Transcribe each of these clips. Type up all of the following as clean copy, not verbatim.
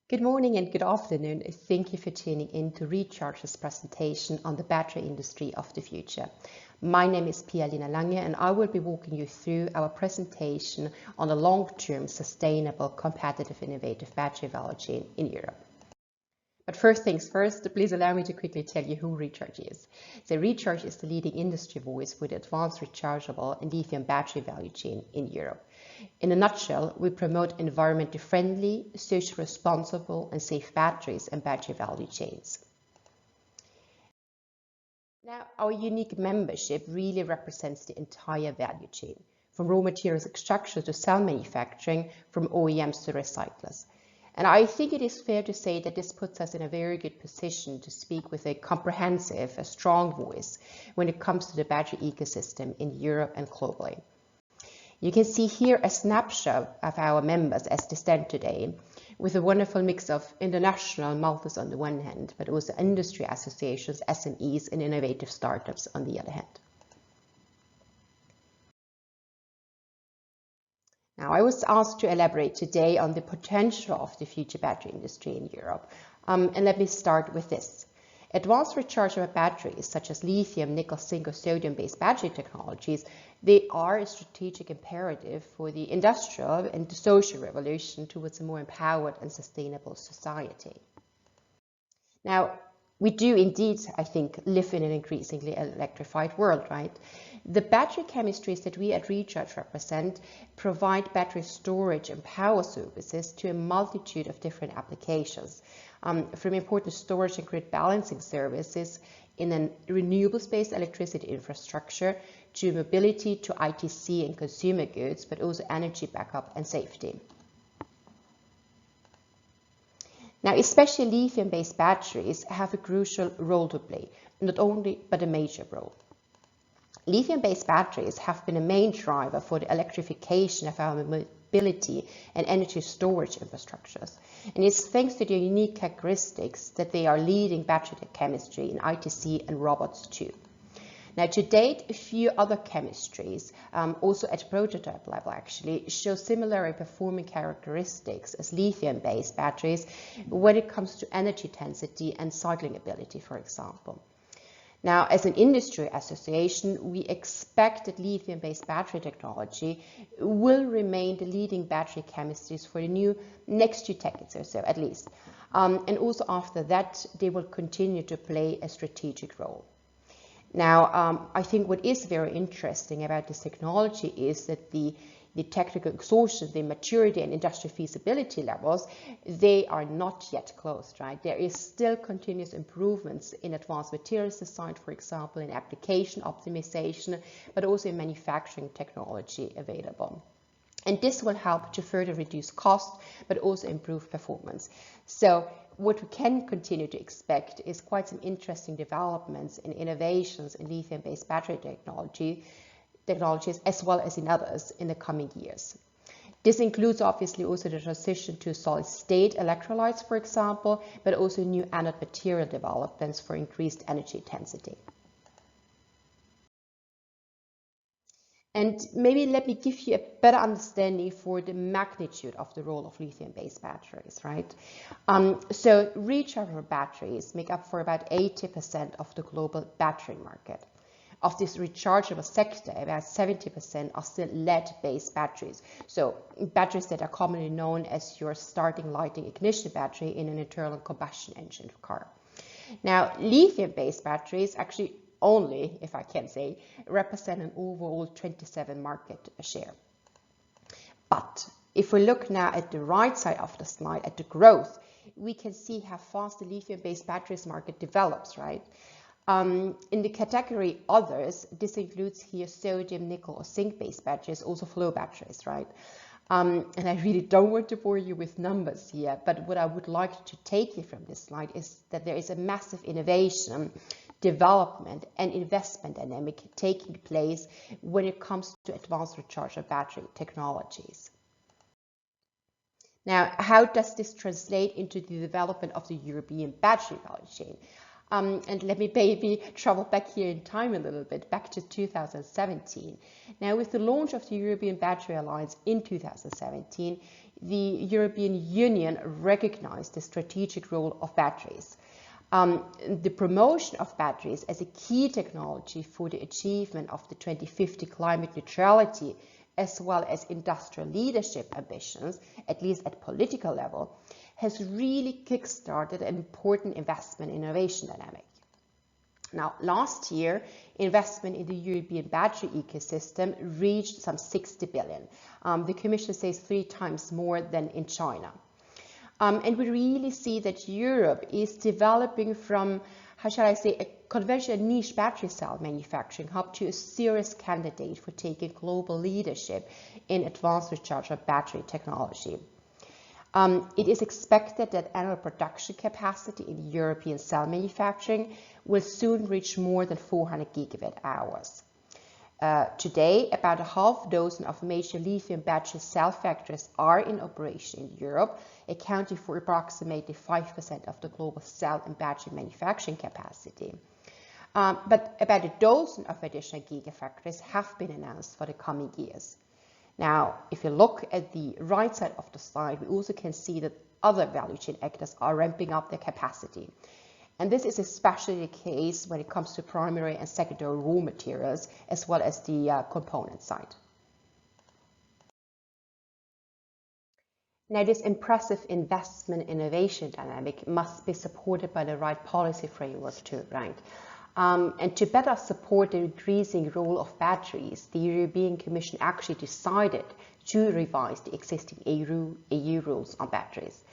Good morning and good afternoon. Thank you for tuning in to Recharge's presentation on the battery industry of the future. My name is Pia Alina Lange and I will be walking you through our presentation on a long-term, sustainable, competitive, innovative battery value chain in Europe. But first things first, please allow me to quickly tell you who Recharge is. So Recharge is the leading industry voice for the advanced rechargeable and lithium battery value chain in Europe. In a nutshell, we promote environmentally friendly, socially responsible and safe batteries and battery value chains. Now, our unique membership really represents the entire value chain, from raw materials extraction to cell manufacturing, from OEMs to recyclers. And I think it is fair to say that this puts us in a very good position to speak with a comprehensive, a strong voice when it comes to the battery ecosystem in Europe and globally. You can see here a snapshot of our members as they stand today, with a wonderful mix of international multis on the one hand, but also industry associations, SMEs, and innovative startups on the other hand. Now, I was asked to elaborate today on the potential of the future battery industry in Europe. And let me start with this. Advanced rechargeable batteries, such as lithium, nickel, zinc, or sodium-based battery technologies, they are a strategic imperative for the industrial and the social revolution towards a more empowered and sustainable society. Now, we do indeed, I think, live in an increasingly electrified world, right? The battery chemistries that we at Recharge represent provide battery storage and power services to a multitude of different applications, from important storage and grid balancing services in a renewable-based electricity infrastructure to mobility to ITC and consumer goods, but also energy backup and safety. Now, especially lithium-based batteries have a crucial role to play, not only, but a major role. Lithium-based batteries have been a main driver for the electrification of our mobility and energy storage infrastructures. And it's thanks to their unique characteristics that they are leading battery chemistry in ITC and robots too. Now, to date, a few other chemistries, also at prototype level actually, show similar performing characteristics as lithium-based batteries when it comes to energy density and cycling ability, for example. Now, as an industry association, we expect that lithium-based battery technology will remain the leading battery chemistries for the next 2 decades or so, at least. And also after that, they will continue to play a strategic role. Now, I think what is very interesting about this technology is that the technical exhaustion, the maturity and industrial feasibility levels, they are not yet closed, right? There is still continuous improvements in advanced materials design, for example, in application optimization, but also in manufacturing technology available. And this will help to further reduce cost, but also improve performance. So what we can continue to expect is quite some interesting developments and innovations in lithium-based battery technologies as well as in others in the coming years. This includes obviously also the transition to solid-state electrolytes, for example, but also new anode material developments for increased energy density. And maybe let me give you a better understanding for the magnitude of the role of lithium-based batteries, right? So rechargeable batteries make up for about 80% of the global battery market. Of this rechargeable sector, about 70% are still lead-based batteries. So batteries that are commonly known as your starting, lighting, ignition battery in an internal combustion engine car. Now, lithium-based batteries actually only, if I can say, represent an overall 27% market share. But if we look now at the right side of the slide, at the growth, we can see how fast the lithium-based batteries market develops, right? In the category others, this includes here sodium, nickel, or zinc-based batteries, also flow batteries, right? And I really don't want to bore you with numbers here, but what I would like to take you from this slide is that there is a massive innovation, development and investment dynamic taking place when it comes to advanced rechargeable battery technologies. Now, how does this translate into the development of the European battery value chain? And let me maybe travel back here in time a little bit, back to 2017. Now, with the launch of the European Battery Alliance in 2017, the European Union recognized the strategic role of batteries. The promotion of batteries as a key technology for the achievement of the 2050 climate neutrality, as well as industrial leadership ambitions, at least at political level, has really kick-started an important investment innovation dynamic. Now, last year, investment in the European battery ecosystem reached some 60 billion. The Commission says 3 times more than in China. And we really see that Europe is developing from, how shall I say, a conventional niche battery cell manufacturing hub to a serious candidate for taking global leadership in advanced rechargeable battery technology. It is expected that annual production capacity in European cell manufacturing will soon reach more than 400 gigawatt hours. Today, about a half dozen of major lithium battery cell factories are in operation in Europe, accounting for approximately 5% of the global cell and battery manufacturing capacity. But about a dozen of additional gigafactories have been announced for the coming years. Now, if you look at the right side of the slide, we also can see that other value chain actors are ramping up their capacity. And this is especially the case when it comes to primary and secondary raw materials, as well as the component side. Now, this impressive investment innovation dynamic must be supported by the right policy framework too, right? And to better support the increasing role of batteries, the European Commission actually decided to revise the existing EU rules on batteries.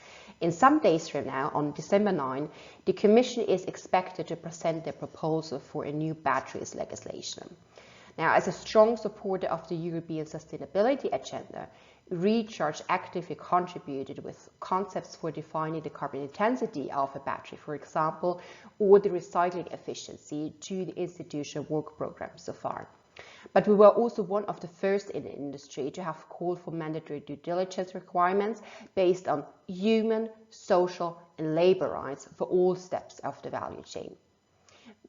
In some days from now, on December 9, the Commission is expected to present their proposal for a new batteries legislation. Now, as a strong supporter of the European sustainability agenda, Recharge actively contributed with concepts for defining the carbon intensity of a battery, for example, or the recycling efficiency to the institutional work program so far. But we were also one of the first in the industry to have called for mandatory due diligence requirements based on human, social, and labor rights for all steps of the value chain.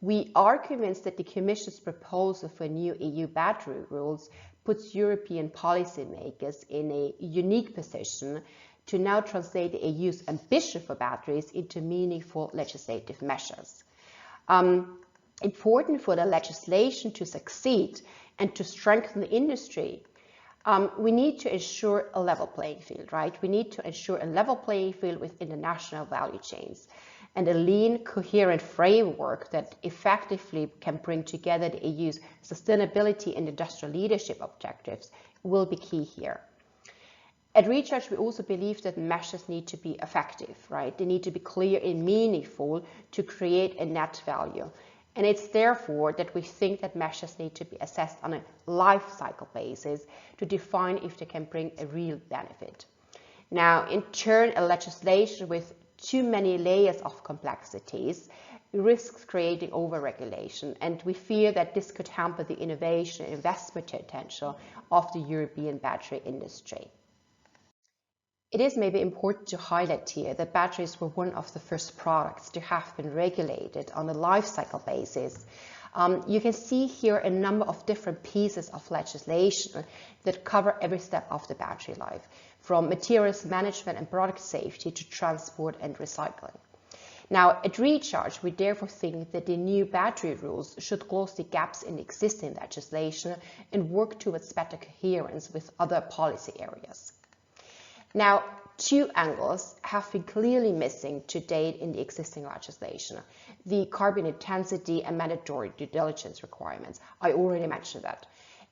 We are convinced that the Commission's proposal for new EU battery rules puts European policymakers in a unique position to now translate the EU's ambition for batteries into meaningful legislative measures. Important for the legislation to succeed and to strengthen the industry, we need to ensure a level playing field, right? We need to ensure a level playing field within the national value chains. And a lean, coherent framework that effectively can bring together the EU's sustainability and industrial leadership objectives will be key here. At Recharge, we also believe that measures need to be effective, right? They need to be clear and meaningful to create a net value. And it's therefore that we think that measures need to be assessed on a life cycle basis to define if they can bring a real benefit. Now, in turn, a legislation with too many layers of complexities risks creating over-regulation, and we fear that this could hamper the innovation and investment potential of the European battery industry. It is maybe important to highlight here that batteries were one of the first products to have been regulated on a life cycle basis. You can see here a number of different pieces of legislation that cover every step of the battery life, from materials management and product safety to transport and recycling. Now, at Recharge, we therefore think that the new battery rules should close the gaps in existing legislation and work towards better coherence with other policy areas. Now, two angles have been clearly missing to date in the existing legislation: the carbon intensity and mandatory due diligence requirements. I already mentioned that.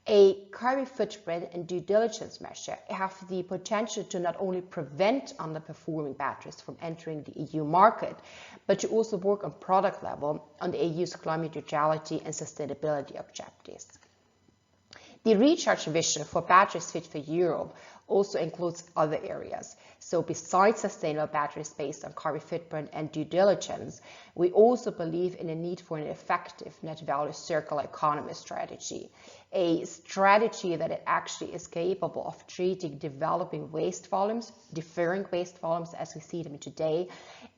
A carbon footprint and due diligence measure have the potential to not only prevent underperforming batteries from entering the EU market, but to also work on product level on the EU's climate neutrality and sustainability objectives. The Recharge vision for batteries fit for Europe also includes other areas. So besides sustainable batteries based on carbon footprint and due diligence, we also believe in the need for an effective net value circular economy strategy, a strategy that it actually is capable of treating developing waste volumes, differing waste volumes as we see them today,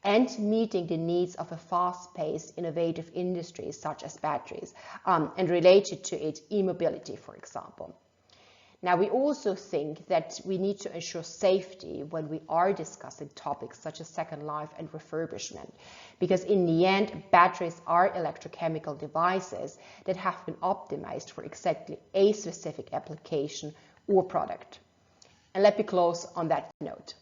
and meeting the needs of a fast-paced, innovative industry such as batteries, and related to it, e-mobility, for example. Now, we also think that we need to ensure safety when we are discussing topics such as second life and refurbishment, because in the end, batteries are electrochemical devices that have been optimized for exactly a specific application or product. And let me close on that note.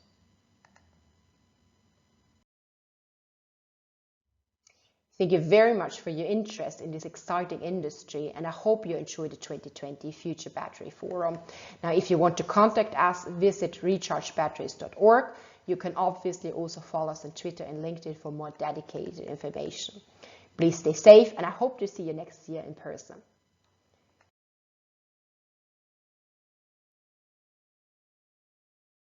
Thank you very much for your interest in this exciting industry, and I hope you enjoy the 2020 Future Battery Forum. Now, if you want to contact us, visit rechargebatteries.org. You can obviously also follow us on Twitter and LinkedIn for more dedicated information. Please stay safe, and I hope to see you next year in person.